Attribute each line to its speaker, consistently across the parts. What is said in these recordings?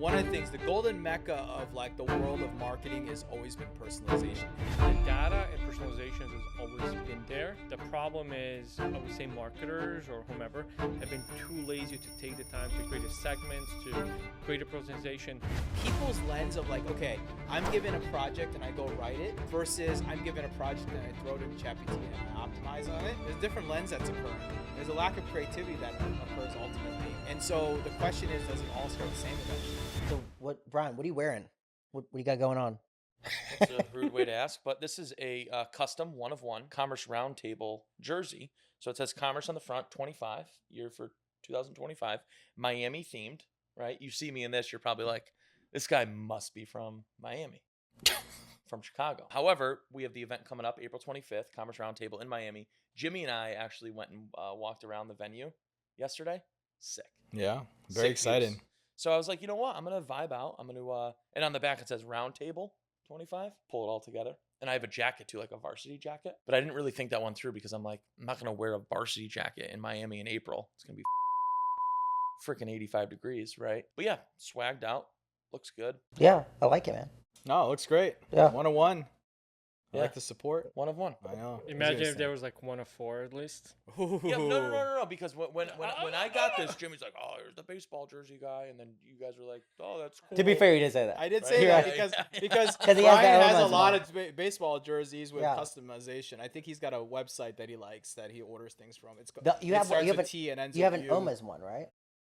Speaker 1: one of the things, the golden mecca of like the world of marketing has always been personalization.
Speaker 2: The data and personalization has always been there. The problem is, I would say marketers or whomever have been too lazy to take the time to create a segments, to create a personalization.
Speaker 1: People's lens of like, okay, I'm given a project and I go write it versus I'm given a project and I throw it in ChatBot and I optimize on it. There's a different lens that's occurring. There's a lack of creativity that occurs ultimately. And so the question is, does it all start the same eventually?
Speaker 3: So what, Brian, what are you wearing? What do you got going on?
Speaker 4: That's a rude way to ask, but this is a custom one-of-one Commerce Roundtable jersey. So it says Commerce on the front, 25, year for 2025, Miami themed, right? You see me in this, you're probably like, this guy must be from Miami, from Chicago. However, we have the event coming up April 25th, Commerce Roundtable in Miami. Jimmy and I actually went and walked around the venue yesterday. Sick.
Speaker 1: Yeah, very exciting.
Speaker 4: So I was like, you know what? I'm going to vibe out. I'm going to, and on the back it says Roundtable 25. Pull it all together. And I have a jacket too, like a varsity jacket. But I didn't really think that one through because I'm like, I'm not going to wear a varsity jacket in Miami in April. It's going to be freaking 85 degrees, right? But yeah, swagged out. Looks good.
Speaker 3: Yeah, I like it, man.
Speaker 1: No, it looks great.
Speaker 3: Yeah.
Speaker 1: 101. I
Speaker 4: Yeah.
Speaker 1: like the support.
Speaker 4: One of one.
Speaker 1: I know.
Speaker 2: Imagine if there was like one of four at least.
Speaker 4: Yeah, no. Because when I got this, Jimmy's like, oh, here's the baseball jersey guy. And then you guys were like, oh, that's cool.
Speaker 3: To be fair, he didn't say that.
Speaker 1: I did
Speaker 4: Right.
Speaker 1: say
Speaker 4: Yeah,
Speaker 1: that
Speaker 4: yeah,
Speaker 1: because
Speaker 3: he has
Speaker 1: Brian
Speaker 3: that
Speaker 1: has a
Speaker 3: own
Speaker 1: lot
Speaker 3: as
Speaker 1: of baseball jerseys with
Speaker 3: Yeah.
Speaker 1: customization. I think he's got a website that he likes that he orders things from. It's
Speaker 3: You
Speaker 1: it
Speaker 3: have
Speaker 1: starts
Speaker 3: you have
Speaker 1: with
Speaker 3: an
Speaker 1: T and ends
Speaker 3: you have
Speaker 1: with
Speaker 3: an
Speaker 1: U.
Speaker 3: Oma's one, right?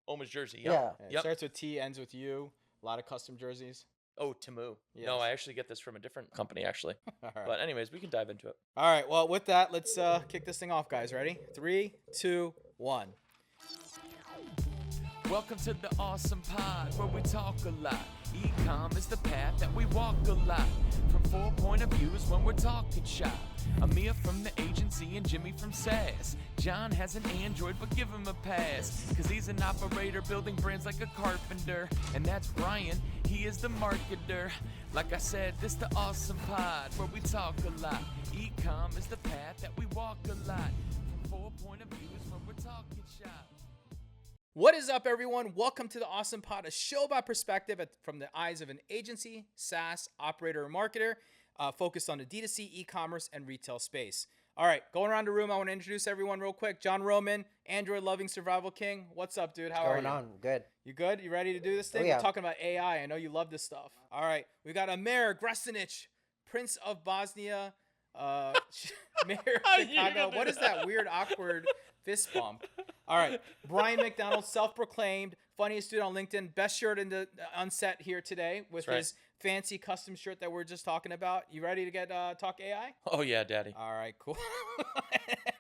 Speaker 4: Oma's jersey.
Speaker 3: Yeah.
Speaker 4: Yeah.
Speaker 1: It
Speaker 4: Yep.
Speaker 1: starts with T, ends with U. A lot of custom jerseys.
Speaker 4: Oh, Temu.
Speaker 1: Yes.
Speaker 4: No, I actually get this from a different company, actually.
Speaker 1: All right.
Speaker 4: But anyways, we can dive into it.
Speaker 1: All right. Well, with that, let's kick this thing off, guys. Ready? 3, 2, 1.
Speaker 5: Welcome to the ASOM Pod, where we talk a lot. Ecom is the path that we walk a lot. From 4 point of views when we're talking shop. Amir from the agency and Jimmy from SAS. John has an Android, but give him a pass. Cause he's an operator building brands like a carpenter. And that's Brian, he is the marketer. Like I said, this the ASOM Pod, where we talk a lot. Ecom is the path that we walk a lot. From 4 point of views when we're talking shop.
Speaker 1: What is up, everyone? Welcome to the ASOM Pod, a show about perspective from the eyes of an agency, SaaS, operator, or marketer, focused on the D2C, e-commerce, and retail space. All right, going around the room, I want to introduce everyone real quick. John Roman, Android-loving survival king. What's up, dude? How are you?
Speaker 3: Going on, good.
Speaker 1: You good? You ready to do this thing?
Speaker 3: Oh, yeah.
Speaker 1: We're talking about AI. I know you love this stuff. All right, we got Amir Gresinic, Prince of Bosnia, Mayor of Chicago. What is that weird, awkward fist bump? All right, Brian McDonald, self-proclaimed funniest dude on LinkedIn, best shirt in the on set here today with
Speaker 4: That's right.
Speaker 1: his fancy custom shirt that we're just talking about. You ready to get talk AI?
Speaker 4: Oh, yeah, Daddy.
Speaker 1: All right, cool.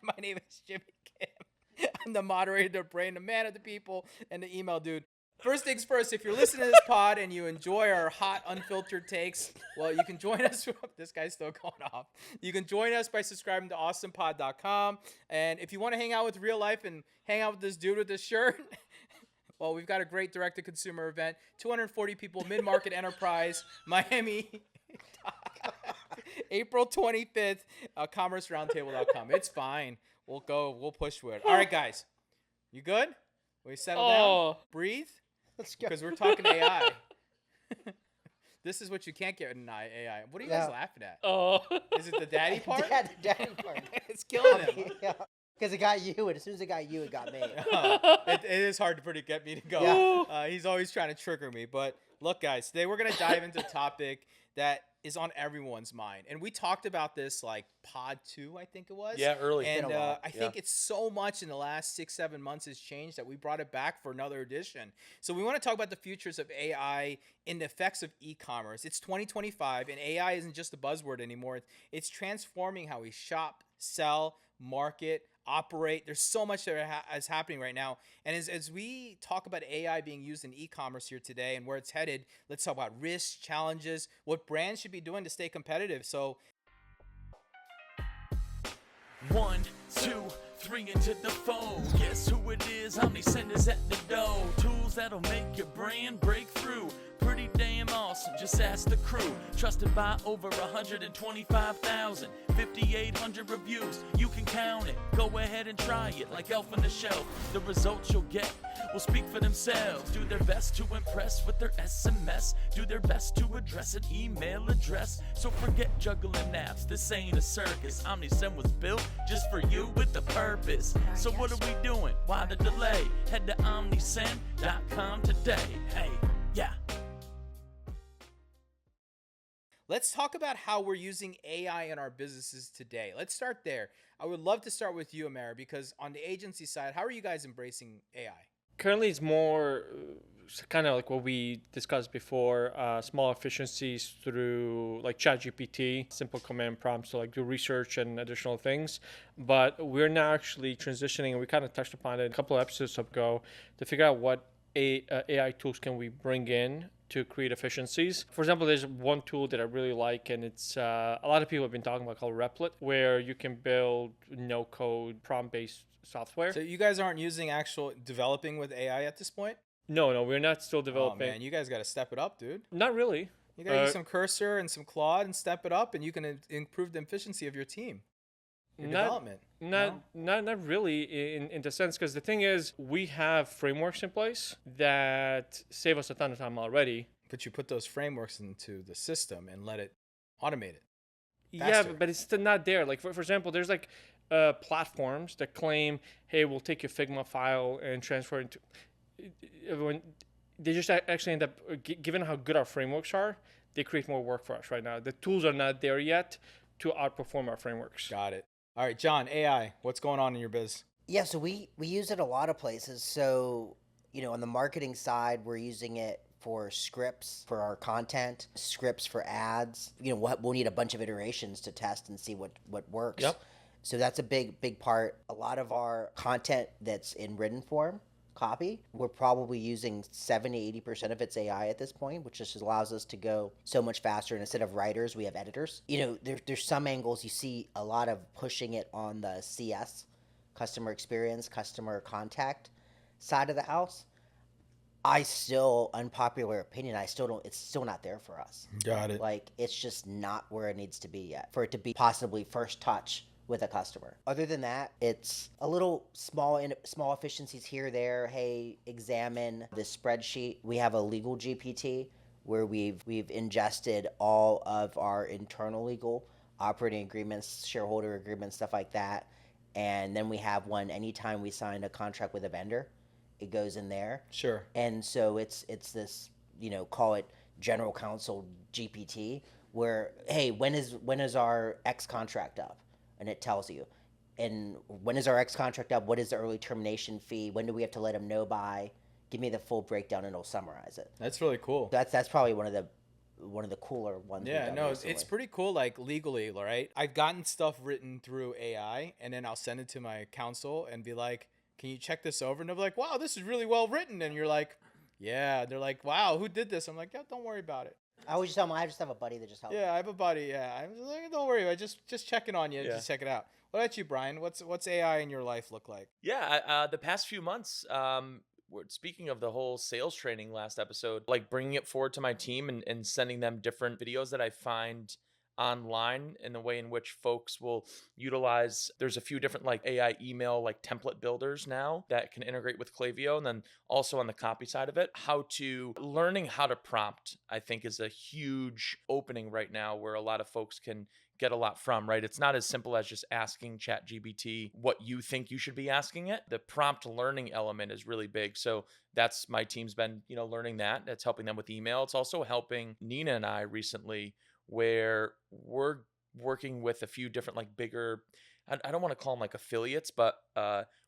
Speaker 1: My name is Jimmy Kim. I'm the moderator, the brain, the man of the people, and the email dude. First things first, if you're listening to this pod and you enjoy our hot, unfiltered takes, well, you can join us. This guy's still going off. You can join us by subscribing to awesompod.com. And if you want to hang out with real life and hang out with this dude with this shirt, well, we've got a great direct-to-consumer event. 240 people, mid-market enterprise, Miami, April 25th, commerceroundtable.com. It's fine. We'll go. We'll push for it. All right, guys. You good? We settle down? Breathe?
Speaker 3: Let's go.
Speaker 1: Because we're talking AI. This is what you can't get in AI. What are you guys laughing at?
Speaker 2: Oh.
Speaker 1: Is it the daddy part?
Speaker 3: Dad, the daddy part.
Speaker 1: It's killing him.
Speaker 3: Yeah. Because it got you, and as soon as it got you, it got me.
Speaker 1: It is hard to get me to go.
Speaker 3: Yeah.
Speaker 1: He's always trying to trigger me. But look, guys, today we're going to dive into a topic that is on everyone's mind. And we talked about this like pod 2, I think it was.
Speaker 4: Yeah, early.
Speaker 1: And
Speaker 3: Been a while.
Speaker 1: I think it's so much in the last 6-7 months has changed that we brought it back for another edition. So we want to talk about the futures of AI and the effects of e-commerce. It's 2025, and AI isn't just a buzzword anymore. It's transforming how we shop, sell, market, operate. There's so much that is happening right now. And as we talk about AI being used in e-commerce here today and where it's headed, let's talk about risks, challenges, what brands should be doing to stay competitive. So
Speaker 5: 1, 2, 3 into the phone. Guess who it is? Omni senders at the door. Tools that'll make your brand break through. Pretty damn awesome. awesome, just ask the crew. Trusted by over 125,000, 5,800 reviews, you can count it. Go ahead and try it like Elf on the Shelf. The results you'll get will speak for themselves. Do their best to impress with their SMS. Do their best to address an email address. So forget juggling apps, this ain't a circus. OmniSend was built just for you with a purpose. So what are we doing? Why the delay? Head to omnisend.com today. Hey, yeah.
Speaker 1: Let's talk about how we're using AI in our businesses today. Let's start there. I would love to start with you, Amara, because on the agency side, how are you guys embracing AI?
Speaker 2: Currently, it's more kind of like what we discussed before, small efficiencies through like ChatGPT, simple command prompts to like do research and additional things. But we're now actually transitioning, and we kind of touched upon it a couple of episodes ago, to figure out what AI tools can we bring in to create efficiencies. For example, there's one tool that I really like, and it's a lot of people have been talking about, called Replit, where you can build no-code prompt-based software.
Speaker 1: So you guys aren't using actual developing with AI at this point?
Speaker 2: No, we're not still
Speaker 1: Oh
Speaker 2: developing.
Speaker 1: man, you guys got to step it up, dude.
Speaker 2: Not really.
Speaker 1: You got to use some Cursor and some Claude and step it up, and you can improve the efficiency of your team. Your development.
Speaker 2: Not really in the sense, because the thing is, we have frameworks in place that save us a ton of time already.
Speaker 1: But you put those frameworks into the system and let it automate it.
Speaker 2: Yeah,
Speaker 1: Faster.
Speaker 2: but it's still not there. Like for example, there's like platforms that claim, hey, we'll take your Figma file and transfer it into. When they just actually end up, given how good our frameworks are, they create more work for us right now. The tools are not there yet to outperform our frameworks.
Speaker 1: Got it. All right, John, AI, what's going on in your biz?
Speaker 3: Yeah, so we use it a lot of places. So, on the marketing side, we're using it for scripts for our content, scripts for ads. We'll need a bunch of iterations to test and see what works.
Speaker 4: Yep.
Speaker 3: So that's a big part. A lot of our content that's in written form, copy, we're probably using 70-80% of its AI at this point, which just allows us to go so much faster. And instead of writers, we have editors. There's some angles you see a lot of pushing it on the CS, customer experience, customer contact side of the house. Unpopular opinion, it's still not there for us.
Speaker 1: Got it.
Speaker 3: Like, it's just not where it needs to be yet for it to be possibly first touch with a customer. Other than that, it's a little small efficiencies here or there. Hey, examine this spreadsheet. We have a legal GPT where we've ingested all of our internal legal operating agreements, shareholder agreements, stuff like that. And then we have one anytime we sign a contract with a vendor, it goes in there.
Speaker 1: Sure.
Speaker 3: And so it's this, call it general counsel GPT, where, hey, when is our X contract up? And it tells you. And when is our X contract up? What is the early termination fee? When do we have to let them know by? Give me the full breakdown, and it'll summarize it.
Speaker 1: That's really cool.
Speaker 3: That's probably one of the cooler ones.
Speaker 1: Yeah,
Speaker 3: we've done
Speaker 1: no,
Speaker 3: recently.
Speaker 1: it's pretty cool, like legally, right? I've gotten stuff written through AI, and then I'll send it to my counsel and be like, can you check this over? And they'll be like, wow, this is really well written. And you're like, yeah. They're like, wow, who did this? I'm like, yeah, don't worry about it.
Speaker 3: I always tell them I just have a buddy that just helps.
Speaker 1: Yeah, I have a buddy. Yeah, I'm just like, don't worry. I just checking on you.
Speaker 4: Yeah.
Speaker 1: Just check it out. What about you, Brian? What's AI in your life look like?
Speaker 4: Yeah, the past few months, we're speaking of the whole sales training last episode, like bringing it forward to my team and sending them different videos that I find online in the way in which folks will utilize. There's a few different like AI email like template builders now that can integrate with Klaviyo, and then also on the copy side of it, learning how to prompt, I think, is a huge opening right now where a lot of folks can get a lot from, right? It's not as simple as just asking ChatGPT what you think you should be asking it. The prompt learning element is really big. So that's my team's been, learning that. That's helping them with email. It's also helping Nina and I recently, where we're working with a few different like bigger, I don't want to call them like affiliates, but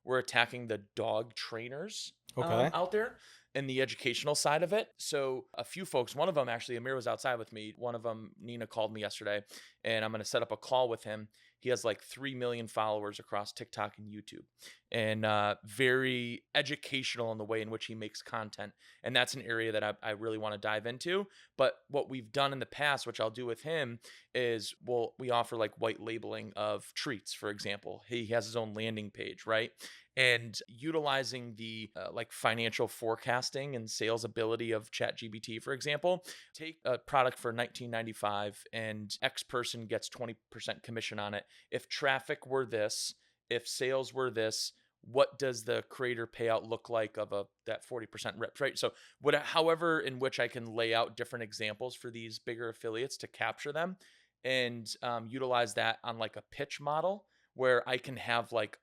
Speaker 4: we're attacking the dog trainers out there in the educational side of it. So a few folks, one of them actually, Amir was outside with me. One of them, Nina, called me yesterday, and I'm going to set up a call with him. He has like 3 million followers across TikTok and YouTube, and very educational in the way in which he makes content. And that's an area that I really want to dive into. But what we've done in the past, which I'll do with him, is we offer like white labeling of treats, for example. He has his own landing page, right? and utilizing the like financial forecasting and sales ability of ChatGPT, for example. Take a product for $19.95 and X person gets 20% commission on it. If traffic were this, if sales were this, what does the creator payout look like of that 40% rip, right? So however in which I can lay out different examples for these bigger affiliates to capture them and utilize that on like a pitch model where I can have like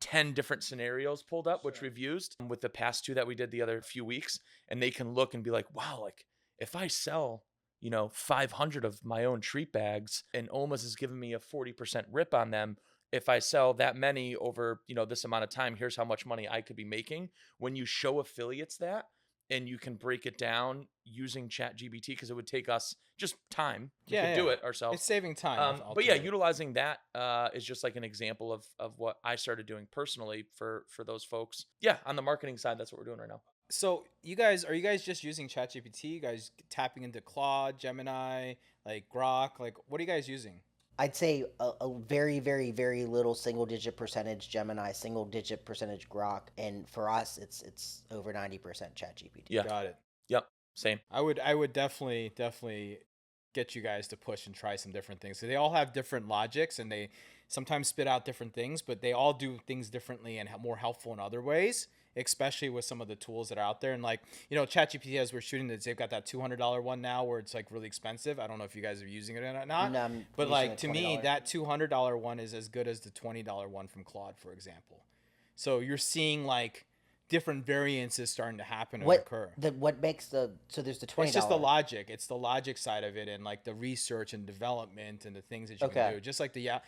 Speaker 4: 10 different scenarios pulled up, which we've used with the past 2 that we did the other few weeks. And they can look and be like, wow, like if I sell, 500 of my own treat bags and Oma's is giving me a 40% rip on them, if I sell that many over, this amount of time, here's how much money I could be making. When you show affiliates that, and you can break it down using ChatGPT, because it would take us just time. We could do it ourselves.
Speaker 1: It's saving time.
Speaker 4: But yeah, utilizing that is just like an example of what I started doing personally for those folks. Yeah, on the marketing side, that's what we're doing right now.
Speaker 1: So are you guys just using ChatGPT? You guys tapping into Claude, Gemini, like Grok? Like, what are you guys using?
Speaker 3: I'd say a very, very, very little single-digit percentage Gemini, single-digit percentage Grok, and for us, it's over 90% ChatGPT.
Speaker 4: Yeah,
Speaker 1: Got it.
Speaker 4: Yep, same.
Speaker 1: I would definitely get you guys to push and try some different things. So they all have different logics, and they sometimes spit out different things, but they all do things differently and more helpful in other ways, especially with some of the tools that are out there. And like, ChatGPT, as we're shooting this, they've got that $200 one now where it's like really expensive. I don't know if you guys are using it or not.
Speaker 3: No, I'm
Speaker 1: but
Speaker 3: using
Speaker 1: like,
Speaker 3: the
Speaker 1: to me,
Speaker 3: $20.
Speaker 1: that $200 one is as good as the $20 one from Claude, for example. So you're seeing like different variances starting to happen and occur.
Speaker 3: What makes so there's the $20.
Speaker 1: It's just the logic. It's the logic side of it, and like the research and development and the things that you can do. Just like the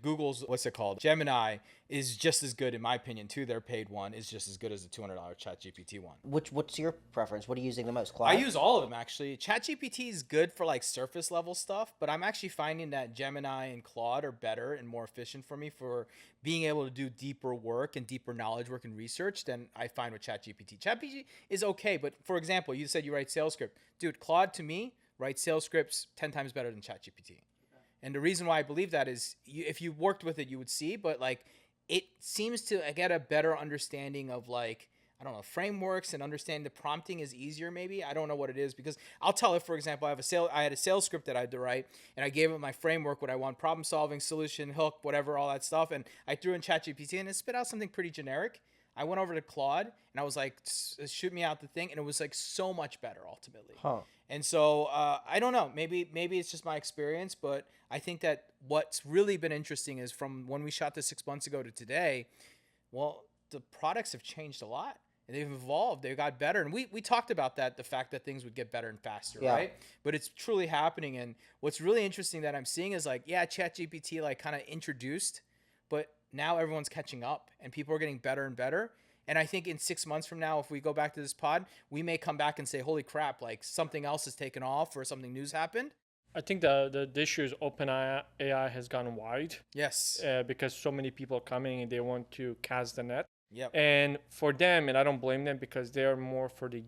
Speaker 1: Google's, what's it called? Gemini is just as good, in my opinion, too. Their paid one is just as good as the $200 ChatGPT one.
Speaker 3: What's your preference? What are you using the most? Claude?
Speaker 1: I use all of them, actually. ChatGPT is good for like surface level stuff, but I'm actually finding that Gemini and Claude are better and more efficient for me for being able to do deeper work and deeper knowledge work and research than I find with ChatGPT. ChatGPT is okay, but for example, you said you write sales script. Dude, Claude, to me, writes sales scripts 10 times better than ChatGPT. And the reason why I believe that is if you worked with it, you would see, but like it seems to get a better understanding of like, I don't know, frameworks and understanding the prompting is easier maybe. I don't know what it is, because I'll tell it, for example, I had a sales script that I had to write, and I gave it my framework, what I want, problem solving, solution, hook, whatever, all that stuff. And I threw in ChatGPT and it spit out something pretty generic. I went over to Claude and I was like, shoot me out the thing. And it was like so much better ultimately. And so I don't know, maybe it's just my experience, but I think that what's really been interesting is from when we shot this 6 months ago to today, well, the products have changed a lot. And they've evolved. They got better. And we talked about that, the fact that things would get better and faster, right? But it's truly happening. And what's really interesting that I'm seeing is like, yeah, ChatGPT like kind of introduced, but now everyone's catching up and people are getting better and better. And I think in 6 months from now, if we go back to this pod, we may come back and say, holy crap, like something else has taken off or something new's happened.
Speaker 2: I think the issue is OpenAI has gone wide.
Speaker 1: Yes.
Speaker 2: Because so many people are coming and they want to cast the net.
Speaker 1: Yep.
Speaker 2: And for them, and I don't blame them because they are more for the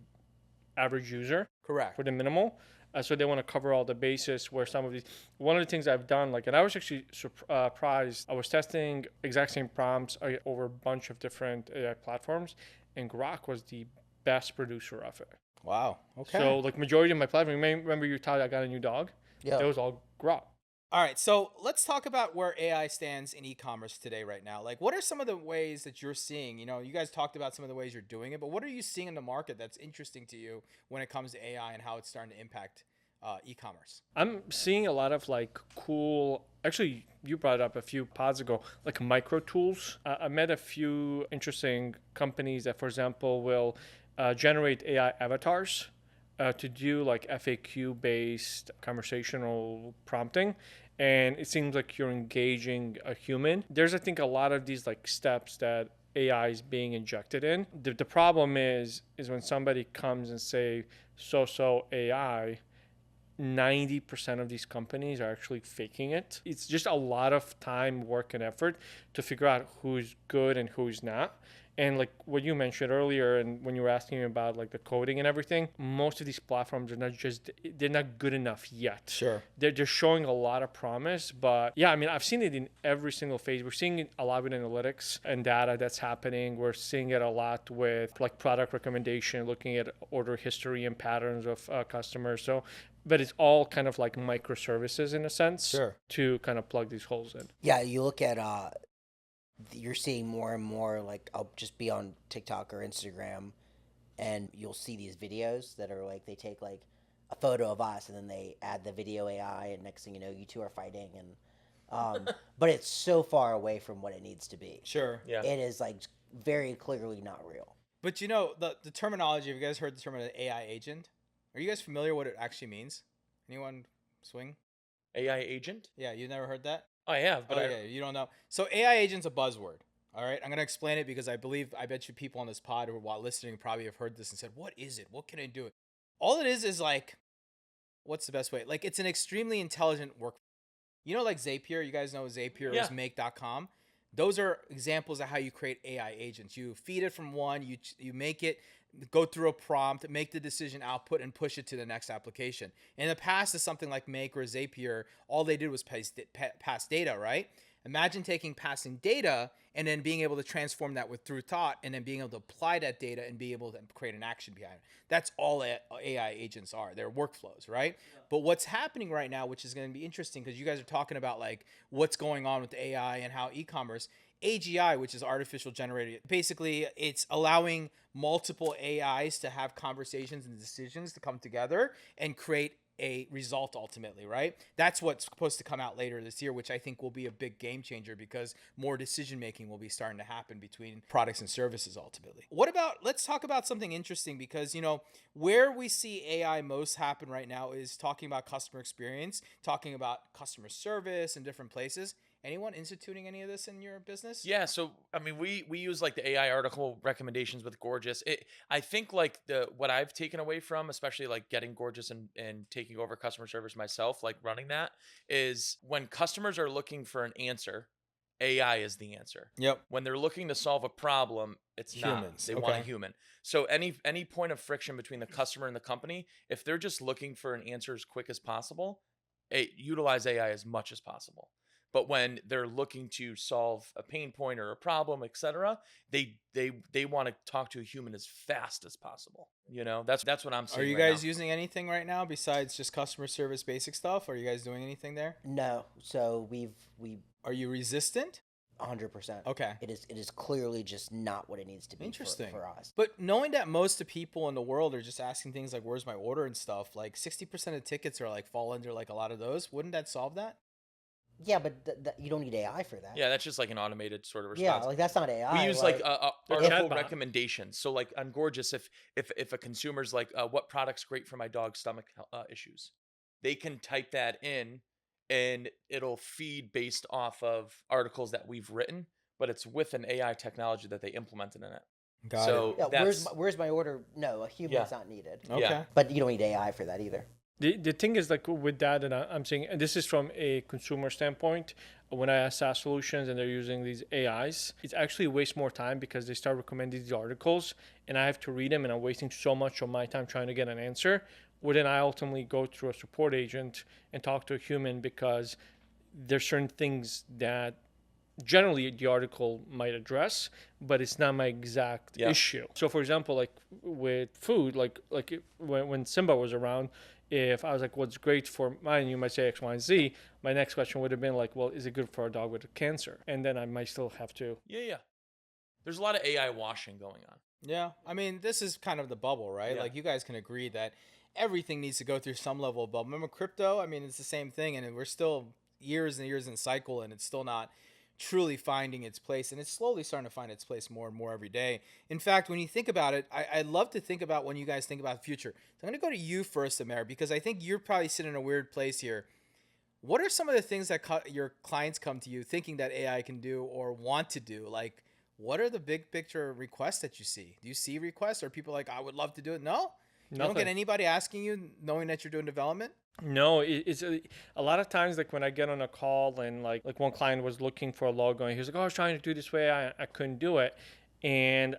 Speaker 2: average user.
Speaker 1: Correct.
Speaker 2: For the minimal. So they want to cover all the bases where some of these, one of the things I've done, like, and I was actually surprised, I was testing exact same prompts over a bunch of different AI platforms, and Grok was the best producer of it.
Speaker 1: Wow. Okay.
Speaker 2: So like majority of my platform, you may remember you thought I got a new dog?
Speaker 3: Yeah.
Speaker 2: It was all Grok.
Speaker 1: All right, so let's talk about where AI stands in e-commerce today right now. Like, what are some of the ways that you're seeing? You guys talked about some of the ways you're doing it, but what are you seeing in the market that's interesting to you when it comes to AI and how it's starting to impact e-commerce?
Speaker 2: I'm seeing a lot of like cool, actually you brought it up a few pods ago, like micro tools. I met a few interesting companies that, for example, will generate AI avatars to do like FAQ based conversational prompting, and it seems like you're engaging a human. There's, I think, a lot of these like steps that AI is being injected in. The problem is when somebody comes and say so AI, 90% of these companies are actually faking it. It's just a lot of time, work, and effort to figure out who's good and who's not. And like what you mentioned earlier, and when you were asking me about like the coding and everything, most of these platforms are they're not good enough yet.
Speaker 1: Sure.
Speaker 2: They're showing a lot of promise, but yeah, I mean, I've seen it in every single phase. We're seeing it a lot with analytics and data that's happening. We're seeing it a lot with like product recommendation, looking at order history and patterns of customers. So, but it's all kind of like microservices in a sense.
Speaker 1: Sure.
Speaker 2: To kind of plug these holes in.
Speaker 3: Yeah, you look at you're seeing more and more, like, I'll just be on TikTok or Instagram, and you'll see these videos that are like, they take like a photo of us and then they add the video AI, and next thing you know, you two are fighting, and but it's so far away from what it needs to be.
Speaker 1: Sure.
Speaker 4: Yeah.
Speaker 3: It is like very clearly not real.
Speaker 1: But you know, the terminology, have you guys heard the term of the AI agent? Are you guys familiar what it actually means? Anyone swing?
Speaker 4: AI agent?
Speaker 1: Yeah, you never heard that?
Speaker 4: I have, but
Speaker 1: Oh, yeah, you don't know. So AI agent's a buzzword. All right, I'm going to explain it because I bet you people on this pod who are listening probably have heard this and said, what is it? What can I do? All it is like, what's the best way? Like, it's an extremely intelligent work. You know, like Zapier, you guys know Zapier
Speaker 4: Yeah.
Speaker 1: is make.com. Those are examples of how you create AI agents. You feed it from one, you make it go through a prompt, make the decision output, and push it to the next application. In the past, is something like Make or Zapier, all they did was pass data, right? Imagine passing data and then being able to transform that through thought, and then being able to apply that data and be able to create an action behind it. That's all AI agents are. They're workflows, right? Yeah. But what's happening right now, which is going to be interesting because you guys are talking about like what's going on with AI and how e-commerce, AGI, which is artificial generated, basically it's allowing multiple AIs to have conversations and decisions to come together and create a result ultimately, right? That's what's supposed to come out later this year, which I think will be a big game changer because more decision making will be starting to happen between products and services ultimately. Let's talk about something interesting because, you know, where we see AI most happen right now is talking about customer experience, talking about customer service in different places. Anyone instituting any of this in your business?
Speaker 4: Yeah, so I mean, we use like the AI article recommendations with Gorgeous. I think like what I've taken away from, especially like getting Gorgeous and taking over customer service myself, like running that, is when customers are looking for an answer, AI is the answer.
Speaker 1: Yep.
Speaker 4: When they're looking to solve a problem, it's
Speaker 1: Humans.
Speaker 4: not. They want a human. So any point of friction between the customer and the company, if they're just looking for an answer as quick as possible, utilize AI as much as possible. But when they're looking to solve a pain point or a problem, etc., they want to talk to a human as fast as possible. You know, that's what I'm seeing.
Speaker 1: Are you
Speaker 4: right
Speaker 1: guys
Speaker 4: now.
Speaker 1: using anything right now besides just customer service basic stuff? Are you guys doing anything there?
Speaker 3: No, so we
Speaker 1: Are you resistant?
Speaker 3: 100%.
Speaker 1: Okay.
Speaker 3: It is clearly just not what it needs to be.
Speaker 1: Interesting.
Speaker 3: For us.
Speaker 1: But knowing that most of the people in the world are just asking things like, where's my order and stuff, like 60% of tickets are like fall under like a lot of those. Wouldn't that solve that?
Speaker 3: Yeah, but you don't need AI for that.
Speaker 4: Yeah, that's just like an automated sort of
Speaker 3: Yeah,
Speaker 4: response.
Speaker 3: like that's not AI.
Speaker 4: We use like article
Speaker 2: chatbot.
Speaker 4: recommendations. So like on Gorgeous, if a consumer's like, what product's great for my dog's stomach issues, they can type that in, and it'll feed based off of articles that we've written, but it's with an AI technology that they implemented in it.
Speaker 1: Got it.
Speaker 3: Yeah, where's my order? No, a human's not needed.
Speaker 1: Okay.
Speaker 4: Yeah.
Speaker 3: But you don't need AI for that either.
Speaker 2: The thing is, like with that, and I'm saying, and this is from a consumer standpoint, when I ask SaaS solutions and they're using these AIs, it's actually waste more time because they start recommending these articles and I have to read them and I'm wasting so much of my time trying to get an answer. Well, then I ultimately go through a support agent and talk to a human because there's certain things that generally the article might address, but it's not my exact issue. So for example, like with food, like when Simba was around, if I was like, what's great for mine, you might say X, Y, and Z. My next question would have been like, well, is it good for a dog with cancer? And then I might still have to.
Speaker 4: Yeah. There's a lot of AI washing going on.
Speaker 1: Yeah. I mean, this is kind of the bubble, right?
Speaker 4: Yeah.
Speaker 1: Like you guys can agree that everything needs to go through some level of bubble. Remember crypto? I mean, it's the same thing. And we're still years and years in cycle and it's still not truly finding its place, and it's slowly starting to find its place more and more every day. In fact, when you think about it, I love to think about when you guys think about the future. So I'm going to go to you first, Amer, because I think you're probably sitting in a weird place here. What are some of the things that your clients come to you thinking that AI can do or want to do? Like, what are the big picture requests that you see? Do you see requests, or people like, I would love to do it? No? You don't get anybody asking you knowing that you're doing development?
Speaker 2: No, it's a lot of times like when I get on a call and like one client was looking for a logo and he was like, oh, I was trying to do this way, I couldn't do it. And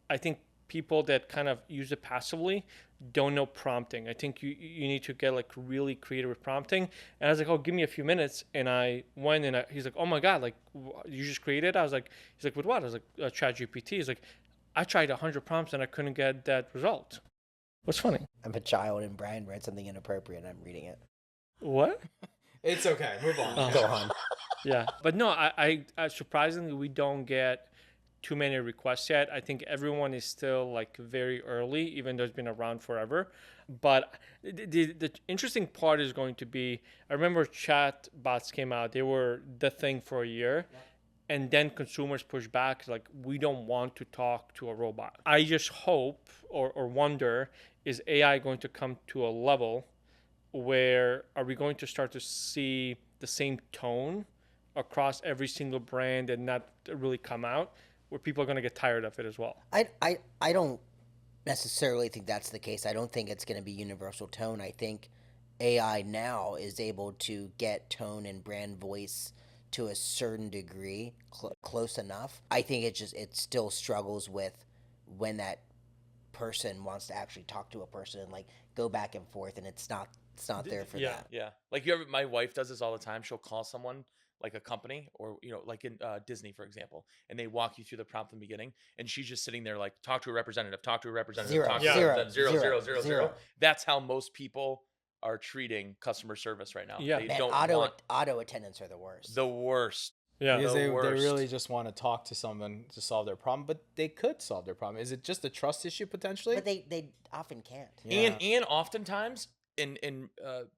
Speaker 2: I think people that kind of use it passively don't know prompting. I think you need to get like really creative with prompting. And I was like, oh, give me a few minutes. And I went and he's like, oh my God, like you just created? I was like, he's like, with what? I was like, ChatGPT. He's like, I tried 100 prompts and I couldn't get that result. What's funny?
Speaker 3: I'm a child and Brian read something inappropriate and I'm reading it.
Speaker 2: What?
Speaker 1: It's okay. Move on.
Speaker 3: Go on.
Speaker 2: Yeah. But no, I surprisingly, we don't get too many requests yet. I think everyone is still like very early, even though it's been around forever. But the interesting part is going to be, I remember chatbots came out. They were the thing for a year. Yeah. And then consumers push back, like, we don't want to talk to a robot. I just hope or wonder, is AI going to come to a level where are we going to start to see the same tone across every single brand and not really come out, where people are going to get tired of it as well?
Speaker 3: I don't necessarily think that's the case. I don't think it's going to be universal tone. I think AI now is able to get tone and brand voice to a certain degree, close enough. I think it still struggles with when that person wants to actually talk to a person and like go back and forth, and it's not there for that.
Speaker 4: Yeah. Like my wife does this all the time. She'll call someone, like a company, or like in Disney, for example, and they walk you through the prompt in the beginning, and she's just sitting there like, talk to a representative, talk to a representative,
Speaker 3: Zero.
Speaker 4: talk to a representative, zero. That's how most people are treating customer service right now.
Speaker 2: Yeah.
Speaker 4: They
Speaker 3: Man,
Speaker 4: don't
Speaker 3: auto attendants are the worst.
Speaker 4: the worst.
Speaker 2: Yeah.
Speaker 1: Because they
Speaker 4: worst.
Speaker 1: really just want to talk to someone to solve their problem, but they could solve their problem. Is it just a trust issue potentially?
Speaker 3: But they often can't.
Speaker 1: Yeah.
Speaker 4: And oftentimes, and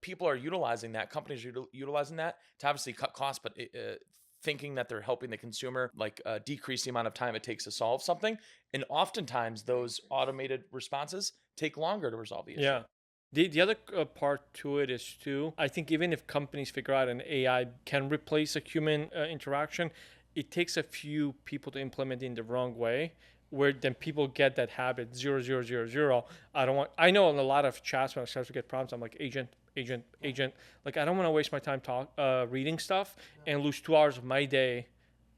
Speaker 4: people are utilizing that. Companies are utilizing that to obviously cut costs, but thinking that they're helping the consumer, like decrease the amount of time it takes to solve something. And oftentimes, those automated responses take longer to resolve the issue.
Speaker 2: Yeah. The other part to it is too, I think even if companies figure out an AI can replace a human interaction, it takes a few people to implement it in the wrong way, where then people get that habit 0000. I know in a lot of chats when I start to get prompts, I'm like agent. Like, I don't want to waste my time reading stuff and lose 2 hours of my day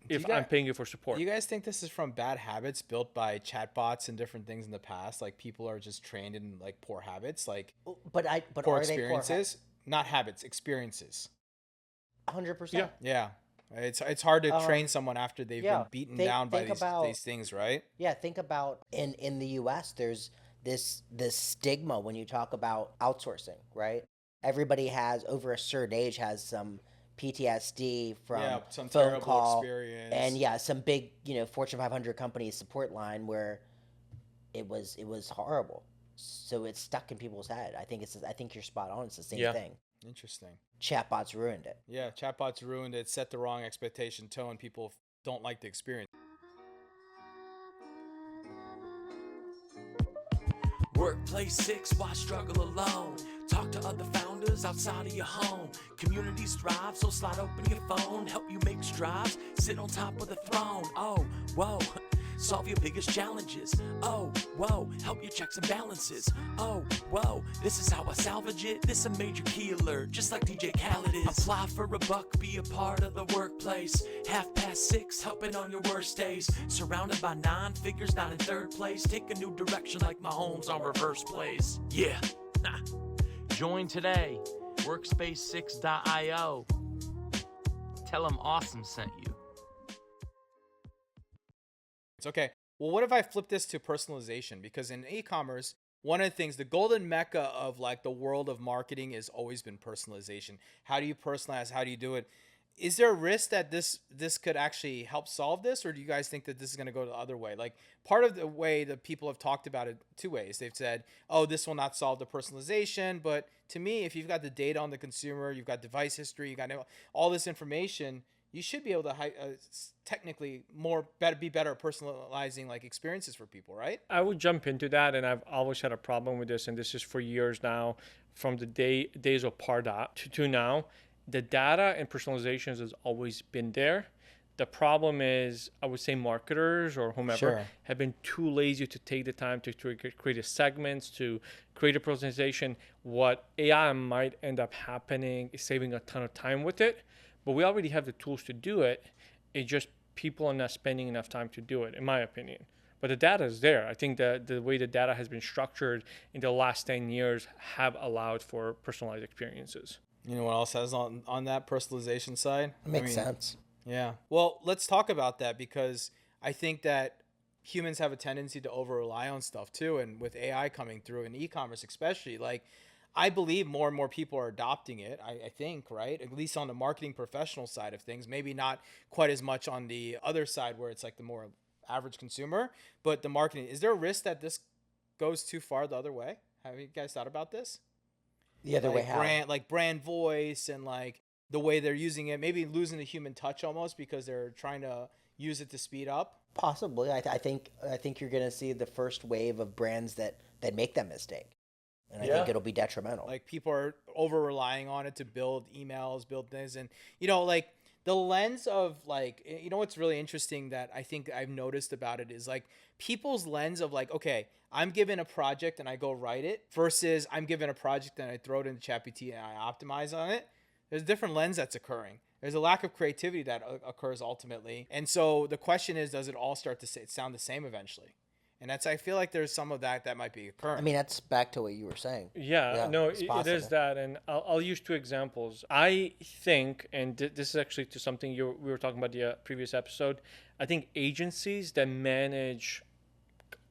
Speaker 2: if I'm paying you for support.
Speaker 1: Do you guys think this is from bad habits built by chatbots and different things in the past? Like, people are just trained in like poor habits, like
Speaker 3: But
Speaker 1: poor
Speaker 3: are they
Speaker 1: experiences, not habits, experiences.
Speaker 3: 100%.
Speaker 1: Yeah. It's hard to train someone after they've been beaten down by these things, right?
Speaker 3: Yeah, think about in the US there's this stigma when you talk about outsourcing, right? Everybody has over a certain age has some PTSD from
Speaker 1: some
Speaker 3: phone
Speaker 1: terrible
Speaker 3: call
Speaker 1: experience.
Speaker 3: and some big, Fortune 500 company support line where it was horrible. So it's stuck in people's head. I think you're spot on. It's the same thing.
Speaker 1: Interesting.
Speaker 3: Chatbots ruined it.
Speaker 1: Yeah, chatbots ruined it, set the wrong expectation tone. People don't like the experience.
Speaker 5: Workplace 6, why struggle alone? Talk to other founders outside of your home. Communities thrive, so slide open your phone. Help you make strides, sit on top of the throne. Oh, whoa, solve your biggest challenges. Oh, whoa, help your checks and balances. Oh, whoa, this is how I salvage it. This a major key alert, just like DJ Khaled is. Apply for a buck, be a part of the workplace. 6:30, helping on your worst days. Surrounded by 9 figures, not in third place. Take a new direction like my home's on reverse plays. Yeah. Join today, workspace6.io. Tell them Awesome sent you.
Speaker 1: It's okay. Well, what if I flip this to personalization? Because in e-commerce, one of the things, the golden mecca of like the world of marketing has always been personalization. How do you personalize? How do you do it? Is there a risk that this could actually help solve this, or do you guys think that this is going to go the other way? Like, part of the way that people have talked about it 2 ways. They've said, oh, this will not solve the personalization. But to me, if you've got the data on the consumer, you've got device history, you got all this information, you should be able to technically be better at personalizing like experiences for people, right?
Speaker 2: I would jump into that, and I've always had a problem with this, and this is for years now, from the days of Pardot to now. The data and personalizations has always been there. The problem is, I would say marketers or whomever have been too lazy to take the time to create a segments, to create a personalization. What AI might end up happening is saving a ton of time with it, but we already have the tools to do it. It's just people are not spending enough time to do it, in my opinion. But the data is there. I think that the way the data has been structured in the last 10 years have allowed for personalized experiences.
Speaker 1: You know what else has on that personalization side?
Speaker 3: It makes sense.
Speaker 1: Yeah. Well, let's talk about that, because I think that humans have a tendency to over rely on stuff too. And with AI coming through in e-commerce, especially, like, I believe more and more people are adopting it. I think, right? At least on the marketing professional side of things, maybe not quite as much on the other side where it's like the more average consumer, but the marketing. Is there a risk that this goes too far the other way? Have you guys thought about this?
Speaker 3: The other way,
Speaker 1: Like
Speaker 3: how?
Speaker 1: brand voice and like the way they're using it, maybe losing the human touch almost because they're trying to use it to speed up.
Speaker 3: Possibly. I think you're going to see the first wave of brands that make that mistake, and I think it'll be detrimental.
Speaker 1: Like people are over relying on it to build emails, build things, and like the lens of like, what's really interesting that I think I've noticed about it is like people's lens of like, okay, I'm given a project and I go write it versus I'm given a project and I throw it into ChatGPT and I optimize on it. There's a different lens that's occurring. There's a lack of creativity that occurs ultimately. And so the question is, does it all start to sound the same eventually? And I feel like there's some of that might be occurring.
Speaker 3: I mean, that's back to what you were saying.
Speaker 2: Yeah, no,
Speaker 3: it's
Speaker 2: it
Speaker 3: possible.
Speaker 2: is that. And I'll use two examples. I think, and this is actually to something we were talking about the previous episode, I think agencies that manage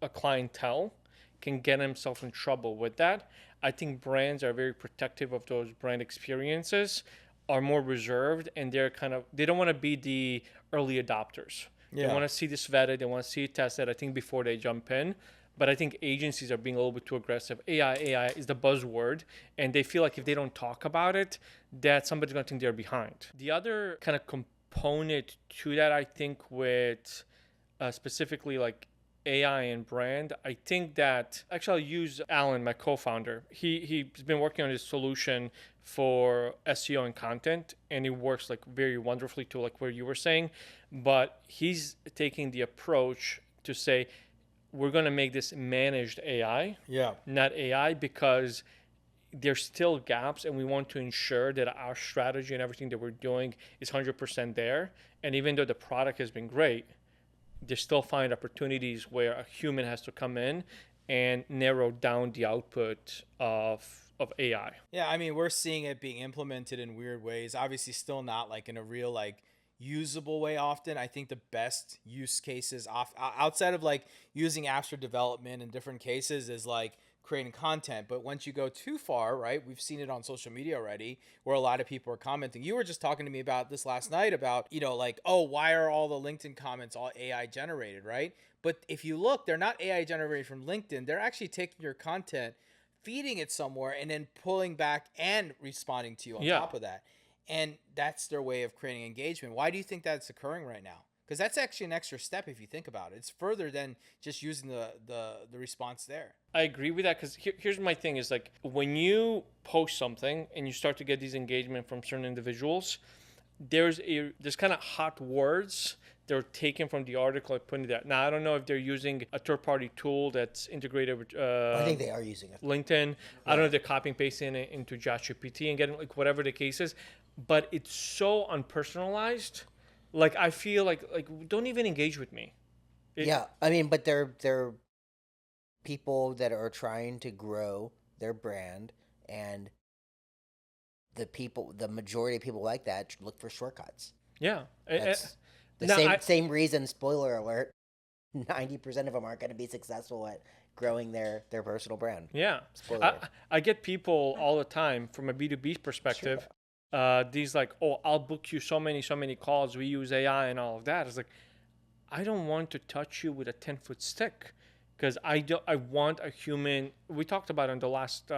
Speaker 2: a clientele can get themselves in trouble with that. I think brands are very protective of those brand experiences, are more reserved, and they don't want to be the early adopters. They want to see this vetted, they want to see it tested, I think, before they jump in. But I think agencies are being a little bit too aggressive. AI is the buzzword, and they feel like if they don't talk about it, that somebody's going to think they're behind. The other kind of component to that, I think, with specifically like AI and brand, I think that actually I'll use Alan, my co-founder. He's been working on this solution for SEO and content, and it works like very wonderfully to like where you were saying. But he's taking the approach to say we're going to make this managed AI, not AI, because there's still gaps, and we want to ensure that our strategy and everything that we're doing is 100% there. And even though the product has been great, they still find opportunities where a human has to come in and narrow down the output of AI.
Speaker 1: Yeah, I mean, we're seeing it being implemented in weird ways. Obviously, still not like in a real like usable way often. I think the best use cases outside of like using apps for development in different cases is like creating content. But once you go too far, right, we've seen it on social media already where a lot of people are commenting. You were just talking to me about this last night about, like, oh, why are all the LinkedIn comments all AI generated, right? But if you look, they're not AI generated from LinkedIn. They're actually taking your content, feeding it somewhere, and then pulling back and responding to you on top of that. And that's their way of creating engagement. Why do you think that's occurring right now? Because that's actually an extra step if you think about it. It's further than just using the response there.
Speaker 2: I agree with that, because here's my thing is like when you post something and you start to get these engagement from certain individuals, there's kind of hot words they're taken from the article and putting that. Now I don't know if they're using a third-party tool that's integrated with
Speaker 3: I think they are using it.
Speaker 2: LinkedIn. I don't know if they're copying pasting it into ChatGPT and getting like whatever the case is, but it's so unpersonalized. Like I feel like don't even engage with me.
Speaker 3: I mean, but they're people that are trying to grow their brand, and the majority of people like that look for shortcuts.
Speaker 2: Yeah.
Speaker 3: That's same reason, spoiler alert, 90% of them aren't going to be successful at growing their personal brand.
Speaker 2: Yeah. I get people all the time from a B2B perspective. Sure. These like, oh, I'll book you so many calls. We use AI and all of that. It's like, I don't want to touch you with a 10-foot stick, because I want a human. We talked about on the last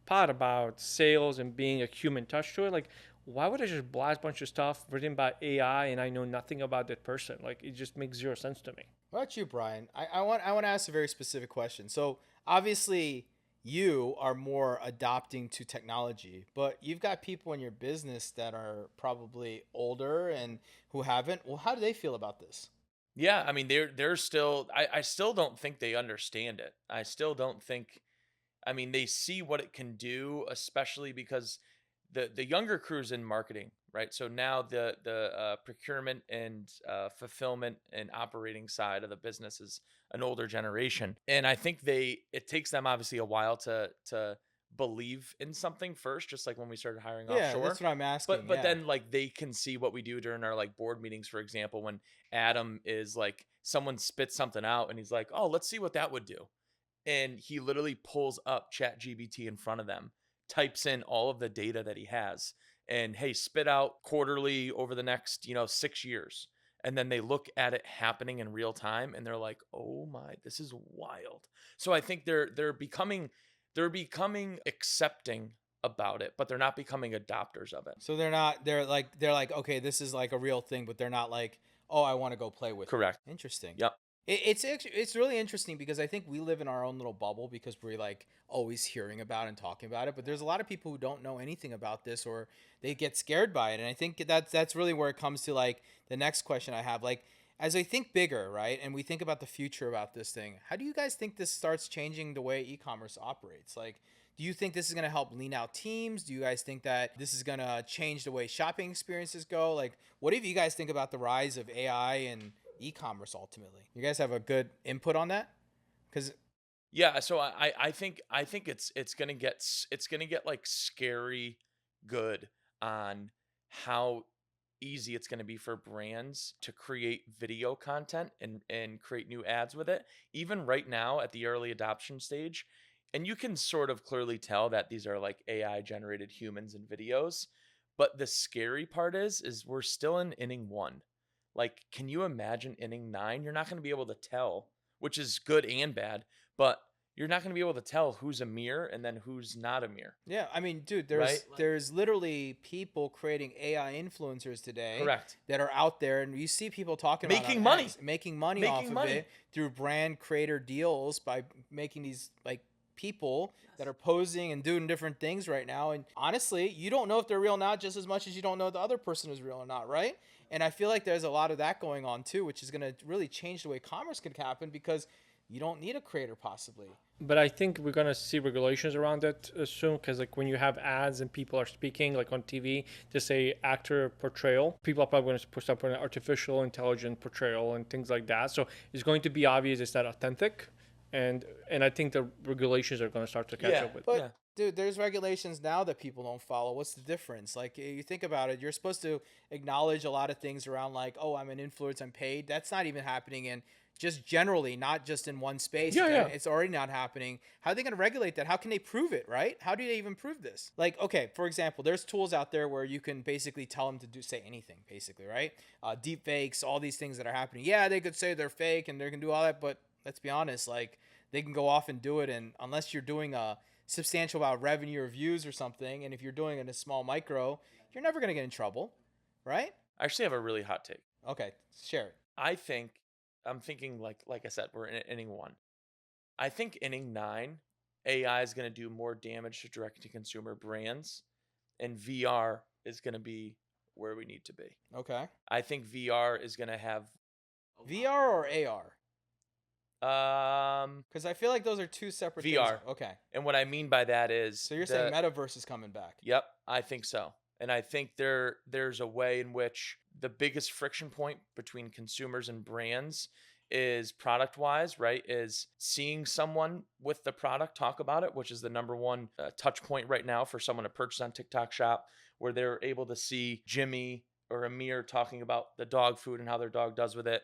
Speaker 2: pod about sales and being a human touch to it. Like, why would I just blast a bunch of stuff written by AI and I know nothing about that person? Like, it just makes zero sense to me.
Speaker 1: What about you, Brian? I want to ask a very specific question. So obviously you are more adopting to technology, but you've got people in your business that are probably older and who haven't. Well, how do they feel about this?
Speaker 4: Yeah, I mean, they're still. I still don't think they understand it. I still don't think. I mean, they see what it can do, especially because the younger crews in marketing, right? So now the procurement and fulfillment and operating side of the business is an older generation, and I think it takes them obviously a while to believe in something first, just like when we started hiring
Speaker 1: Yeah,
Speaker 4: offshore.
Speaker 1: that's what I'm asking.
Speaker 4: But
Speaker 1: yeah.
Speaker 4: then like they can see what we do during our like board meetings, for example, when Adam is like someone spits something out and he's like, oh, let's see what that would do, and he literally pulls up ChatGPT in front of them, types in all of the data that he has, and hey, spit out quarterly over the next 6 years, and then they look at it happening in real time and they're like, oh my, this is wild. So I think they're becoming accepting about it, but they're not becoming adopters of it.
Speaker 1: So they're like, okay, this is like a real thing, but they're not like, oh, I want to go play with it.
Speaker 4: Correct.
Speaker 1: Interesting.
Speaker 4: Yep.
Speaker 1: It's really interesting because I think we live in our own little bubble because we're like always hearing about it and talking about it. But there's a lot of people who don't know anything about this, or they get scared by it. And I think that's really where it comes to like the next question I have. Like, as I think bigger, right, and we think about the future about this thing, how do you guys think this starts changing the way e-commerce operates? Like, do you think this is going to help lean out teams? Do you guys think that this is going to change the way shopping experiences go? Like, what do you guys think about the rise of AI and e-commerce ultimately? You guys have a good input on that? Because
Speaker 4: Yeah, so I think it's gonna get like scary good on how easy it's gonna be for brands to create video content and create new ads with it. Even right now at the early adoption stage, and you can sort of clearly tell that these are like AI generated humans and videos. But the scary part is we're still in inning 1. Like, can you imagine inning 9? You're not gonna be able to tell, which is good and bad, but you're not going to be able to tell who's a mirror and then who's not a mirror.
Speaker 1: yeah, I mean, dude,
Speaker 4: Right?
Speaker 1: there's literally people creating AI influencers today
Speaker 4: Correct.
Speaker 1: that are out there, and you see people talking about
Speaker 4: Making
Speaker 1: on
Speaker 4: money.
Speaker 1: ads, making money
Speaker 4: Making
Speaker 1: off of
Speaker 4: money.
Speaker 1: it through brand creator deals by making these like people that are posing and doing different things right now. And honestly, you don't know if they're real or not just as much as you don't know if the other person is real or not, right? And I feel like there's a lot of that going on too, which is going to really change the way commerce can happen because you don't need a creator possibly.
Speaker 2: But I think we're gonna see regulations around it soon, because like when you have ads and people are speaking like on TV, to say actor portrayal, people are probably going to put up an artificial intelligent portrayal and things like that. So it's going to be obvious it's not authentic, and I think the regulations are going to start to catch up with.
Speaker 1: But
Speaker 4: Yeah.
Speaker 1: dude, there's regulations now that people don't follow. What's the difference? Like, you think about it, you're supposed to acknowledge a lot of things around like, oh, I'm an influencer, I'm paid. That's not even happening in just generally, not just in one space.
Speaker 2: Yeah.
Speaker 1: It's already not happening. How are they going to regulate that? How can they prove it, right? How do they even prove this? Like, okay, for example, there's tools out there where you can basically tell them to say anything, basically, right? Deep fakes, all these things that are happening. Yeah, they could say they're fake and they can do all that, but let's be honest, like, they can go off and do it, and unless you're doing a substantial amount of revenue or views or something, and if you're doing it in a small micro, you're never going to get in trouble, right?
Speaker 4: I actually have a really hot take.
Speaker 1: Okay, share it.
Speaker 4: I'm thinking like I said, we're in inning 1. I think inning 9, AI is going to do more damage to direct to consumer brands, and VR is going to be where we need to be.
Speaker 1: Okay.
Speaker 4: I think VR is going to have
Speaker 1: VR or AR?
Speaker 4: um
Speaker 1: Because I feel like those are two separate things.
Speaker 4: VR.
Speaker 1: Okay.
Speaker 4: and what I mean by that is
Speaker 1: So you're saying metaverse is coming back.
Speaker 4: Yep, I think so. And I think there's a way in which the biggest friction point between consumers and brands is product wise, right? Is seeing someone with the product talk about it, which is the number one touch point right now for someone to purchase on TikTok Shop, where they're able to see Jimmy or Amir talking about the dog food and how their dog does with it.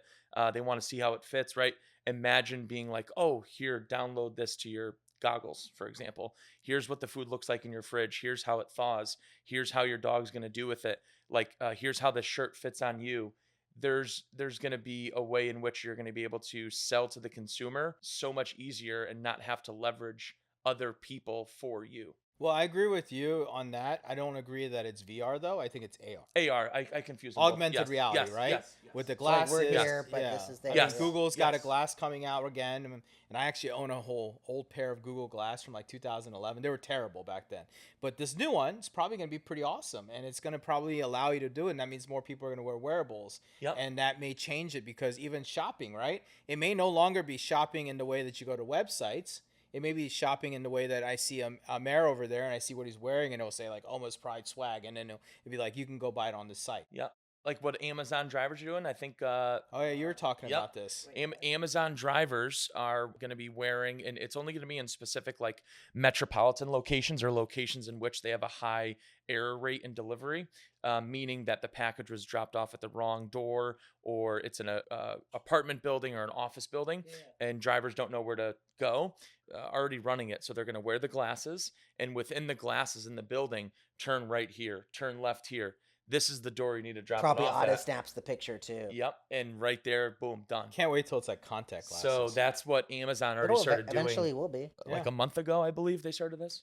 Speaker 4: They want to see how it fits, right? Imagine being like, oh, here, download this to your goggles, for example. Here's what the food looks like in your fridge. Here's how it thaws. Here's how your dog's going to do with it. Like, here's how the shirt fits on you. There's going to be a way in which you're going to be able to sell to the consumer so much easier and not have to leverage other people for you.
Speaker 1: Well, I agree with you on that. I don't agree that it's VR though. I think it's AR.
Speaker 4: AR, I confuse them both.
Speaker 1: Augmented
Speaker 4: Yes,
Speaker 1: reality,
Speaker 4: yes,
Speaker 1: right?
Speaker 4: yes.
Speaker 1: With the
Speaker 3: It's like
Speaker 1: glasses.
Speaker 3: we're here, but
Speaker 1: yeah.
Speaker 3: this is there.
Speaker 1: I
Speaker 4: Yes.
Speaker 1: mean, Google's got a
Speaker 4: Yes.
Speaker 1: glass coming out again, and I actually own a whole old pair of Google Glass from like 2011. They were terrible back then, but this new one is probably going to be pretty awesome, and it's going to probably allow you to do it. And that means more people are going to wear wearables,
Speaker 4: Yep.
Speaker 1: and that may change it because even shopping, right? It may no longer be shopping in the way that you go to websites. it may be shopping in the way that I see a mare over there and I see what he's wearing and it'll say like almost pride swag. And then it'll be like, you can go buy it on the site.
Speaker 4: Yeah. Like what Amazon drivers are doing. I think,
Speaker 1: Oh yeah, you were talking
Speaker 4: Yep.
Speaker 1: about this.
Speaker 4: Amazon drivers are going to be wearing, and it's only going to be in specific like metropolitan locations or locations in which they have a high error rate in delivery, meaning that the package was dropped off at the wrong door, or it's in a apartment building or an office building, and drivers don't know where to go. Already running it, so they're going to wear the glasses, and within the glasses in the building, turn right here, turn left here. This is the door you need to drop
Speaker 3: Probably
Speaker 4: it off
Speaker 3: auto
Speaker 4: at.
Speaker 3: snaps the picture too.
Speaker 4: Yep, and right there, boom, done.
Speaker 1: Can't wait till it's like contact glasses.
Speaker 4: So that's what Amazon already started doing.
Speaker 3: Eventually will be.
Speaker 4: Like
Speaker 1: Yeah.
Speaker 4: a month ago, I believe they started this.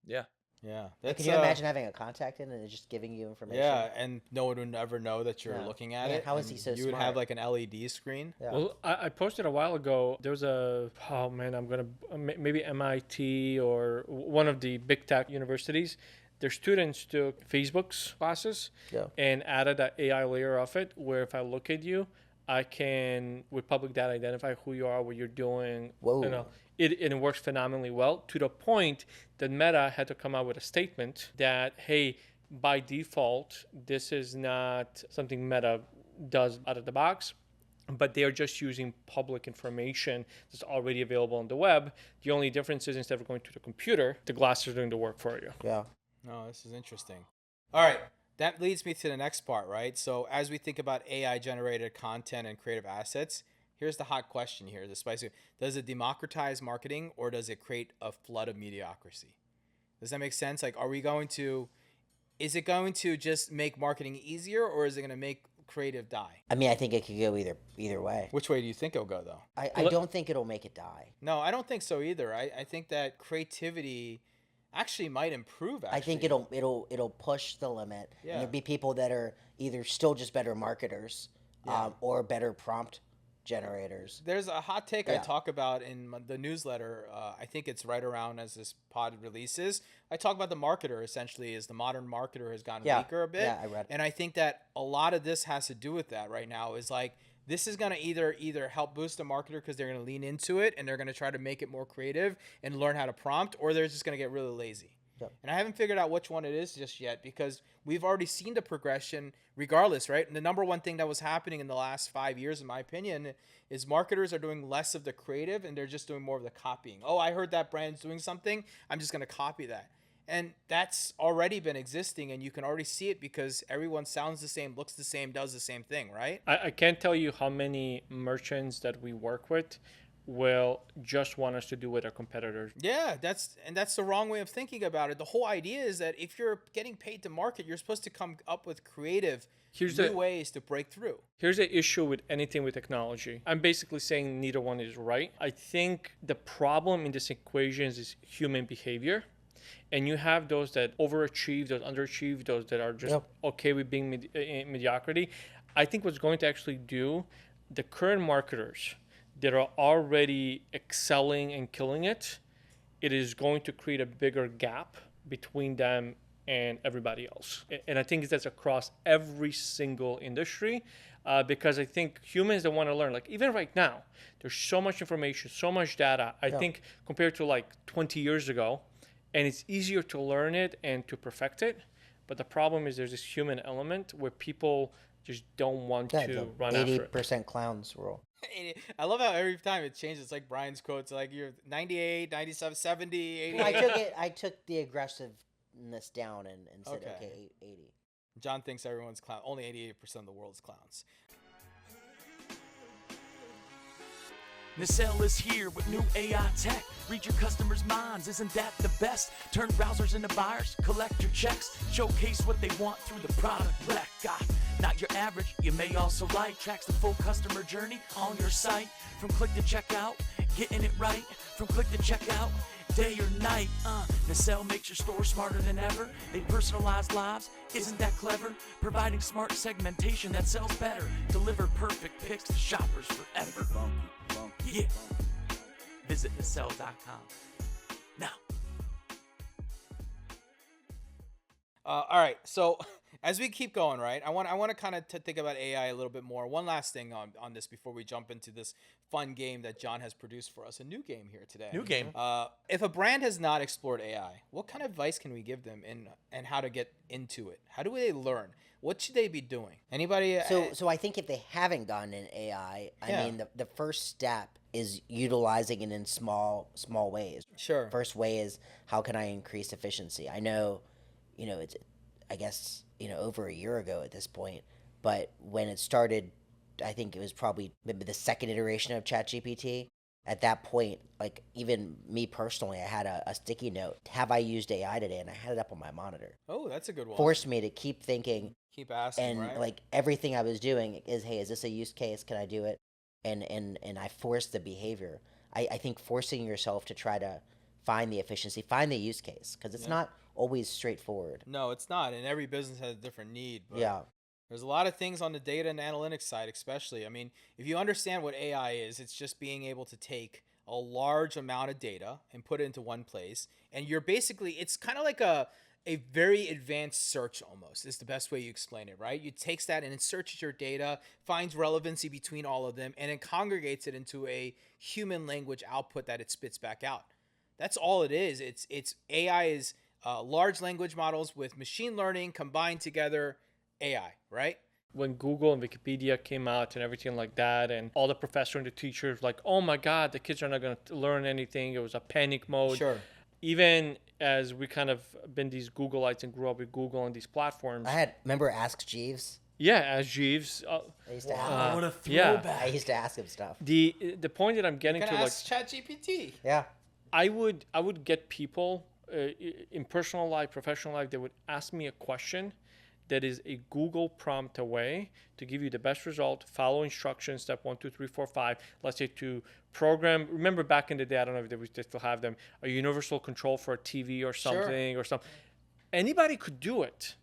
Speaker 4: Yeah.
Speaker 1: yeah.
Speaker 3: Can you imagine having a contact in and it's just giving you information?
Speaker 1: Yeah, and no one would ever know that you're
Speaker 3: Yeah.
Speaker 1: looking at
Speaker 3: Man,
Speaker 1: it.
Speaker 3: how is
Speaker 1: and
Speaker 3: he so
Speaker 1: You would
Speaker 3: smart?
Speaker 1: have like an LED screen.
Speaker 3: Yeah.
Speaker 2: Well, I posted a while ago. There was oh man, I'm gonna maybe MIT or one of the big tech universities. Their students took Facebook's classes
Speaker 3: Yeah.
Speaker 2: and added an AI layer of it, where if I look at you, I can, with public data, identify who you are, what you're doing.
Speaker 3: Whoa.
Speaker 2: You know, it works phenomenally well, to the point that Meta had to come out with a statement that, hey, by default, this is not something Meta does out of the box, but they are just using public information that's already available on the web. The only difference is instead of going to the computer, the glasses are doing the work for you.
Speaker 3: Yeah.
Speaker 1: No, this is interesting. All right. That leads me to the next part, right? So as we think about AI generated content and creative assets, here's the hot question here, the spicy. Does it democratize marketing or does it create a flood of mediocrity? Does that make sense? Like, is it going to just make marketing easier or is it going to make creative die?
Speaker 3: I mean, I think it could go either way.
Speaker 1: Which way do you think it'll go though?
Speaker 3: I don't think it'll make it die.
Speaker 1: No, I don't think so either. I think that creativity actually might improve.
Speaker 3: I think it'll push the limit.
Speaker 1: Yeah.
Speaker 3: And there'll be people that are either still just better marketers,
Speaker 1: Yeah.
Speaker 3: or better prompt generators.
Speaker 1: There's a hot take I
Speaker 3: Yeah.
Speaker 1: talk about in the newsletter. I think it's right around as this pod releases. I talk about the marketer essentially as the modern marketer has gotten
Speaker 3: Yeah.
Speaker 1: weaker a bit.
Speaker 3: Yeah, I read it.
Speaker 1: And I think that a lot of this has to do with that right now is like, this is going to either help boost a marketer because they're going to lean into it and they're going to try to make it more creative and learn how to prompt, or they're just going to get really lazy.
Speaker 3: Yep.
Speaker 1: And I haven't figured out which one it is just yet because we've already seen the progression regardless, right? And the number one thing that was happening in the last 5 years, in my opinion, is marketers are doing less of the creative and they're just doing more of the copying. Oh, I heard that brand's doing something. I'm just going to copy that. And that's already been existing and you can already see it because everyone sounds the same, looks the same, does the same thing, right?
Speaker 2: I can't tell you how many merchants that we work with will just want us to do with our competitors.
Speaker 1: Yeah, that's the wrong way of thinking about it. The whole idea is that if you're getting paid to market, you're supposed to come up with creative new ways to break through.
Speaker 2: Here's the issue with anything with technology. I'm basically saying neither one is right. I think the problem in this equation is human behavior. And you have those that overachieve, those underachieve, those that are just okay with being mediocrity. I think what's going to actually do, the current marketers that are already excelling and killing it, it is going to create a bigger gap between them and everybody else. And I think that's across every single industry, because I think humans that want to learn, like even right now, there's so much information, so much data. I think compared to like 20 years ago, and it's easier to learn it and to perfect it. But the problem is there's this human element where people just don't want to run after it.
Speaker 3: 80% clowns rule.
Speaker 1: I love how every time it changes. It's like Brian's quotes, like you're 98, 97, 70, 80.
Speaker 3: I took the aggressiveness down and said, okay, 80.
Speaker 1: John thinks everyone's clown. Only 88% of the world's clowns.
Speaker 5: Nacelle is here with new AI tech. Read your customers' minds, isn't that the best? Turn browsers into buyers, collect your checks, showcase what they want through the product rec. Not your average, you may also like. Tracks the full customer journey on your site. From click to checkout, getting it right. From click to checkout, day or night. Nacelle makes your store smarter than ever. They personalize lives, isn't that clever? Providing smart segmentation that sells better. Deliver perfect picks to shoppers forever. Yeah. Visit nacelle.com now.
Speaker 1: All right, so As we keep going, right? I want to kind of think about AI a little bit more. One last thing on this before we jump into this fun game that John has produced for us. A new game here today.
Speaker 4: New game.
Speaker 1: If a brand has not explored AI, what kind of advice can we give them and how to get into it? How do they learn? What should they be doing? Anybody?
Speaker 3: So I think if they haven't gone in AI, I
Speaker 1: Yeah.
Speaker 3: mean the first step is utilizing it in small ways.
Speaker 1: Sure.
Speaker 3: First way is how can I increase efficiency? I know, it's I guess, over a year ago at this point, but when it started, I think it was probably maybe the second iteration of ChatGPT. At that point, like even me personally, I had a sticky note. Have I used AI today? And I had it up on my monitor.
Speaker 1: Oh, that's a good one.
Speaker 3: Forced me to keep thinking,
Speaker 1: Keep asking,
Speaker 3: and
Speaker 1: right?
Speaker 3: like everything I was doing is, hey, is this a use case? Can I do it? And I forced the behavior. I think forcing yourself to try to find the efficiency, find the use case, because it's not always straightforward.
Speaker 1: No, it's not. And every business has a different need. But
Speaker 3: Yeah.
Speaker 1: there's a lot of things on the data and analytics side, especially. I mean, if you understand what AI is, it's just being able to take a large amount of data and put it into one place. And you're basically, it's kind of like a very advanced search almost is the best way you explain it, right? You takes that and it searches your data, finds relevancy between all of them, and then congregates it into a human language output that it spits back out. That's all it is. It's AI is large language models with machine learning combined together, AI, right?
Speaker 2: When Google and Wikipedia came out and everything like that, and all the professors and the teachers like, oh my God, the kids are not going to learn anything. It was a panic mode.
Speaker 1: Sure.
Speaker 2: Even as we kind of been these Googleites and grew up with Google and these platforms.
Speaker 3: Remember Ask Jeeves?
Speaker 2: Yeah, as Jeeves.
Speaker 3: I used to
Speaker 4: Wow, what a
Speaker 2: yeah.
Speaker 4: throwback.
Speaker 3: I used to ask him stuff.
Speaker 2: The point that I'm getting
Speaker 1: Can
Speaker 2: to,
Speaker 1: I
Speaker 2: like,
Speaker 1: ask ChatGPT?
Speaker 3: Yeah.
Speaker 2: I would get people in personal life, professional life, they would ask me a question that is a Google prompt away to give you the best result, follow instructions, step 1, 2, 3, 4, 5, let's say to program. Remember back in the day, I don't know if they still have them, a universal control for a TV or something or something. Anybody could do it.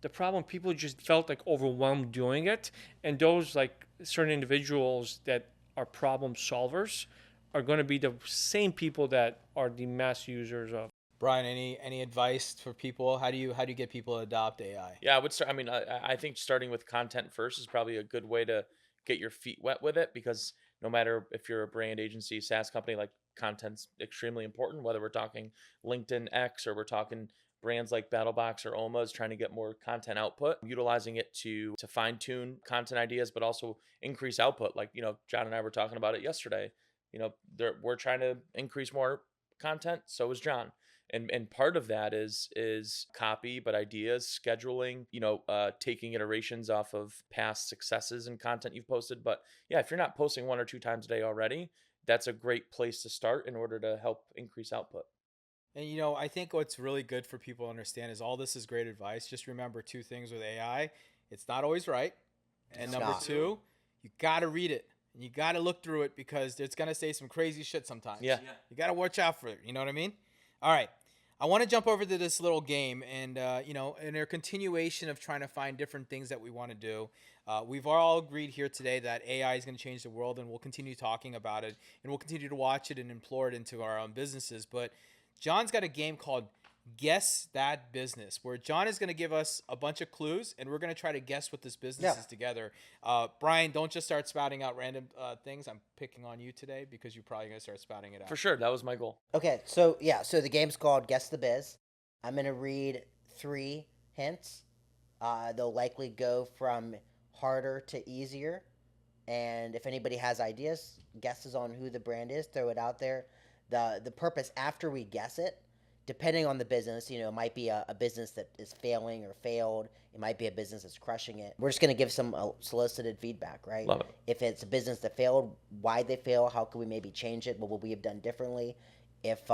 Speaker 2: The problem, people just felt like overwhelmed doing it. And those like certain individuals that are problem solvers are going to be the same people that are the mass users of.
Speaker 1: Brian, any advice for people? How do you get people to adopt AI?
Speaker 4: Yeah, I would start. I mean, I think starting with content first is probably a good way to get your feet wet with it, because no matter if you're a brand agency, SaaS company, like content's extremely important, whether we're talking LinkedIn X or we're talking brands like BattleBox or OMA's trying to get more content output, utilizing it to fine tune content ideas, but also increase output. Like, John and I were talking about it yesterday. We're trying to increase more content. So is John. And part of that is copy, but ideas, scheduling, taking iterations off of past successes and content you've posted. But yeah, if you're not posting 1 or 2 times a day already, that's a great place to start in order to help increase output.
Speaker 1: And I think what's really good for people to understand is all this is great advice. Just remember 2 things with AI. It's not always right. And number 2, you got to read it. And you got to look through it because it's going to say some crazy shit sometimes.
Speaker 4: Yeah.
Speaker 1: You got to watch out for it. You know what I mean? All right. I want to jump over to this little game and, in our continuation of trying to find different things that we want to do, we've all agreed here today that AI is going to change the world, and we'll continue talking about it, and we'll continue to watch it and implore it into our own businesses. But John's got a game called Guess That Business, where John is going to give us a bunch of clues, and we're going to try to guess what this business is together. Brian, don't just start spouting out random things. I'm picking on you today because you're probably going to start spouting it out.
Speaker 4: For sure. That was my goal.
Speaker 3: Okay, so the game's called Guess the Biz. I'm going to read 3 hints. They'll likely go from harder to easier. And if anybody has ideas, guesses on who the brand is, throw it out there. The purpose after we guess it, depending on the business, it might be a business that is failing or failed. It might be a business that's crushing it. We're just going to give some solicited feedback, right?
Speaker 4: Love it.
Speaker 3: If it's a business that failed, why'd they fail? How could we maybe change it? What would we have done differently? If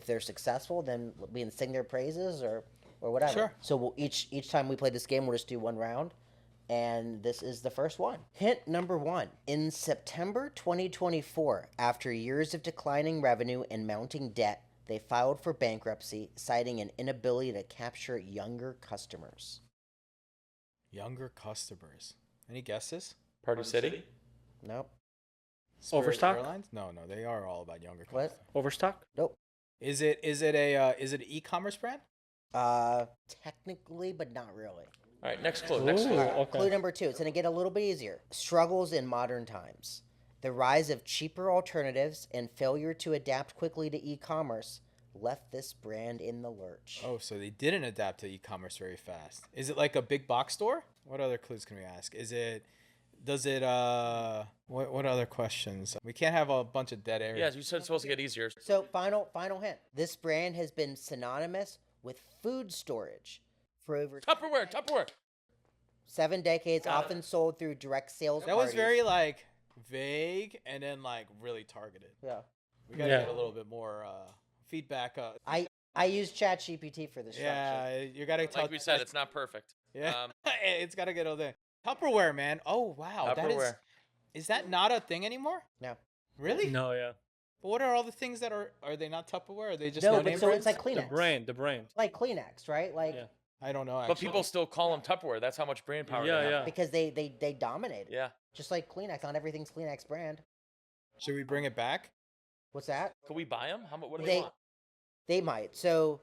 Speaker 3: they're successful, then we can sing their praises or whatever.
Speaker 1: Sure.
Speaker 3: So each time we play this game, we'll just do 1 round. And this is the first one. Hint number 1. In September 2024, after years of declining revenue and mounting debt, they filed for bankruptcy, citing an inability to capture younger customers.
Speaker 1: Younger customers. Any guesses?
Speaker 4: Party City?
Speaker 3: Nope.
Speaker 1: Spirit
Speaker 2: Overstock?
Speaker 1: Airlines? No, they are all about younger
Speaker 3: What?
Speaker 1: customers.
Speaker 2: Overstock?
Speaker 3: Nope.
Speaker 1: Is it an e-commerce brand?
Speaker 3: Technically, but not really.
Speaker 4: All right, next clue. Next clue.
Speaker 2: Ooh, okay.
Speaker 3: Clue number 2. It's going to get a little bit easier. Struggles in modern times. The rise of cheaper alternatives and failure to adapt quickly to e-commerce left this brand in the lurch.
Speaker 1: Oh, so they didn't adapt to e-commerce very fast. Is it like a big box store? What other clues can we ask? What other questions? We can't have a bunch of dead air.
Speaker 4: Yeah, you said it's supposed to get easier.
Speaker 3: So, final hint. This brand has been synonymous with food storage for over
Speaker 4: Tupperware.
Speaker 3: 7 decades, often sold through direct sales
Speaker 1: That was
Speaker 3: parties.
Speaker 1: very like vague and then like really targeted.
Speaker 3: Yeah.
Speaker 1: We gotta get a little bit more feedback.
Speaker 3: I use ChatGPT for this structure.
Speaker 1: Yeah, you gotta tell.
Speaker 4: Like we said, it's not perfect.
Speaker 1: Yeah, it's gotta get all there. Tupperware, man. Oh wow,
Speaker 4: Tupperware.
Speaker 1: Is that not a thing anymore?
Speaker 3: No.
Speaker 1: Really?
Speaker 2: No, yeah.
Speaker 1: But what are all the things that are they not Tupperware? Are they just
Speaker 3: No,
Speaker 1: no
Speaker 3: but
Speaker 1: name
Speaker 3: so
Speaker 1: brands?
Speaker 3: it's like Kleenex.
Speaker 2: The brand.
Speaker 3: Like Kleenex, right? Like
Speaker 2: Yeah.
Speaker 1: I don't know.
Speaker 4: But
Speaker 1: Actually.
Speaker 4: people still call them Tupperware. That's how much brand power
Speaker 2: Yeah,
Speaker 4: they have.
Speaker 2: yeah.
Speaker 3: because they dominate.
Speaker 4: Yeah.
Speaker 3: Just like Kleenex, not everything's Kleenex brand.
Speaker 1: Should we bring it back?
Speaker 3: What's that?
Speaker 4: Can we buy them? How much? What do they want?
Speaker 3: They might. So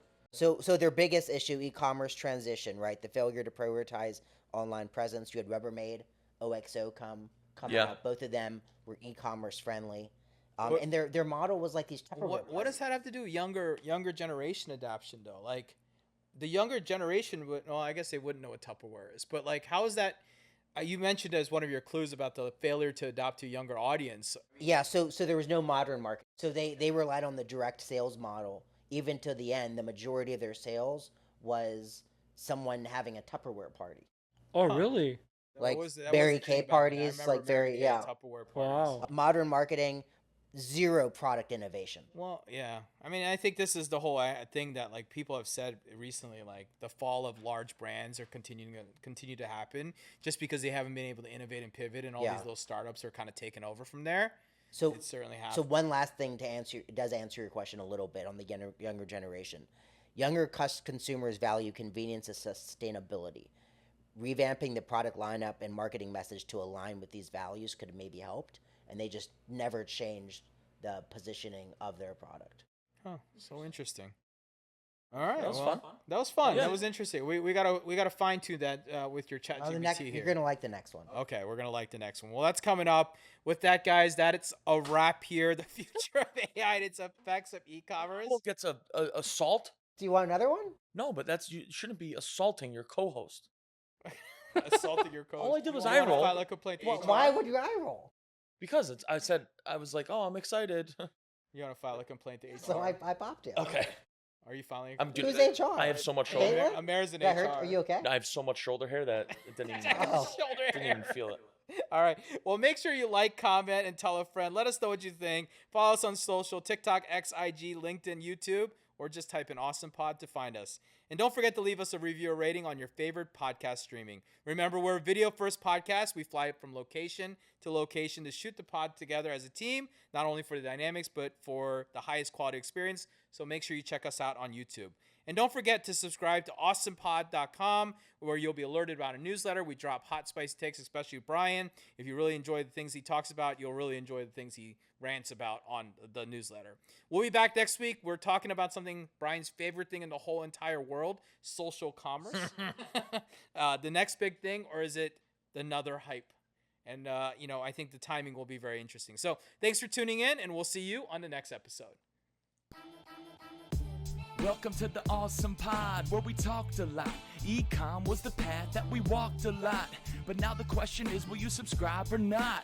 Speaker 3: their biggest issue, e-commerce transition, right? The failure to prioritize online presence. You had Rubbermaid, OXO come
Speaker 4: Yeah.
Speaker 3: out. Both of them were e-commerce friendly.
Speaker 1: What-
Speaker 3: And their model was like these Tupperware.
Speaker 1: What does that have to do with younger generation adoption though? Like the younger generation would. Well, I guess they wouldn't know what Tupperware is. But like, how is that? You mentioned as one of your clues about the failure to adopt to a younger audience.
Speaker 3: Yeah, so there was no modern market. So they relied on the direct sales model. Even to the end, the majority of their sales was someone having a Tupperware party.
Speaker 2: Oh, really?
Speaker 3: Like
Speaker 1: That was the
Speaker 3: Mary
Speaker 1: thing
Speaker 3: Kay
Speaker 1: about it. I
Speaker 3: parties,
Speaker 1: remember
Speaker 3: like
Speaker 1: Mary
Speaker 3: very,
Speaker 1: Kay
Speaker 3: yeah.
Speaker 1: Tupperware parties.
Speaker 2: Wow.
Speaker 3: Modern marketing, zero product innovation.
Speaker 1: Well, yeah. I mean, I think this is the whole thing that like people have said recently, like the fall of large brands are continue to happen just because they haven't been able to innovate and pivot, and all
Speaker 3: Yeah.
Speaker 1: these little startups are kind of taking over from there.
Speaker 3: So
Speaker 1: It certainly
Speaker 3: So
Speaker 1: happened.
Speaker 3: one last thing to answer your question a little bit on the younger generation. Younger consumers value convenience and sustainability. Revamping the product lineup and marketing message to align with these values could have maybe helped, and they just never changed the positioning of their product.
Speaker 1: Huh, so interesting. All right,
Speaker 4: That was
Speaker 1: well,
Speaker 4: fun.
Speaker 1: That was fun.
Speaker 4: Yeah.
Speaker 1: That was interesting. We gotta fine tune that with your chat
Speaker 3: The
Speaker 1: GPT
Speaker 3: next,
Speaker 1: here.
Speaker 3: you're gonna like the next one.
Speaker 1: Okay, we're gonna like the next one. Well, that's coming up. With that, guys, it's a wrap here. The future of AI and its effects of e-commerce.
Speaker 4: Who gets a assault?
Speaker 3: Do you want another one?
Speaker 4: No, but you shouldn't be assaulting your co-host.
Speaker 1: Assaulting your code.
Speaker 4: All I did was
Speaker 1: You
Speaker 4: eye
Speaker 1: wanna
Speaker 4: roll.
Speaker 1: file a complaint to HR?
Speaker 3: Why would you eye roll?
Speaker 4: Because I was like, oh, I'm excited.
Speaker 1: You want to file a complaint to HR?
Speaker 3: So I popped you.
Speaker 4: Okay.
Speaker 1: Are you filing?
Speaker 4: I'm
Speaker 3: Who's
Speaker 4: doing.
Speaker 3: HR?
Speaker 4: I have so much shoulder
Speaker 3: Caitlin?
Speaker 4: hair.
Speaker 1: Amir's in
Speaker 3: That
Speaker 1: HR.
Speaker 3: hurt? Are you okay?
Speaker 4: I have so much shoulder hair that it didn't even,
Speaker 3: Oh.
Speaker 1: Shoulder
Speaker 4: didn't
Speaker 1: hair.
Speaker 4: even feel it.
Speaker 1: All right. Well, make sure you like, comment, and tell a friend. Let us know what you think. Follow us on social: TikTok, X, IG, LinkedIn, YouTube, or just type in ASOM Pod to find us. And don't forget to leave us a review or rating on your favorite podcast streaming. Remember, we're a video-first podcast. We fly from location to location to shoot the pod together as a team, not only for the dynamics, but for the highest quality experience. So make sure you check us out on YouTube. And don't forget to subscribe to awesompod.com, where you'll be alerted about a newsletter. We drop hot, spicy takes, especially with Brian. If you really enjoy the things he talks about, you'll really enjoy the things he rants about on the newsletter. We'll be back next week. We're talking about something, Brian's favorite thing in the whole entire world, social commerce. The next big thing, or is it another hype? And, I think the timing will be very interesting. So thanks for tuning in, and we'll see you on the next episode.
Speaker 5: Welcome to the ASOM Pod, where we talked a lot. Ecom was the path that we walked a lot. But now the question is, will you subscribe or not?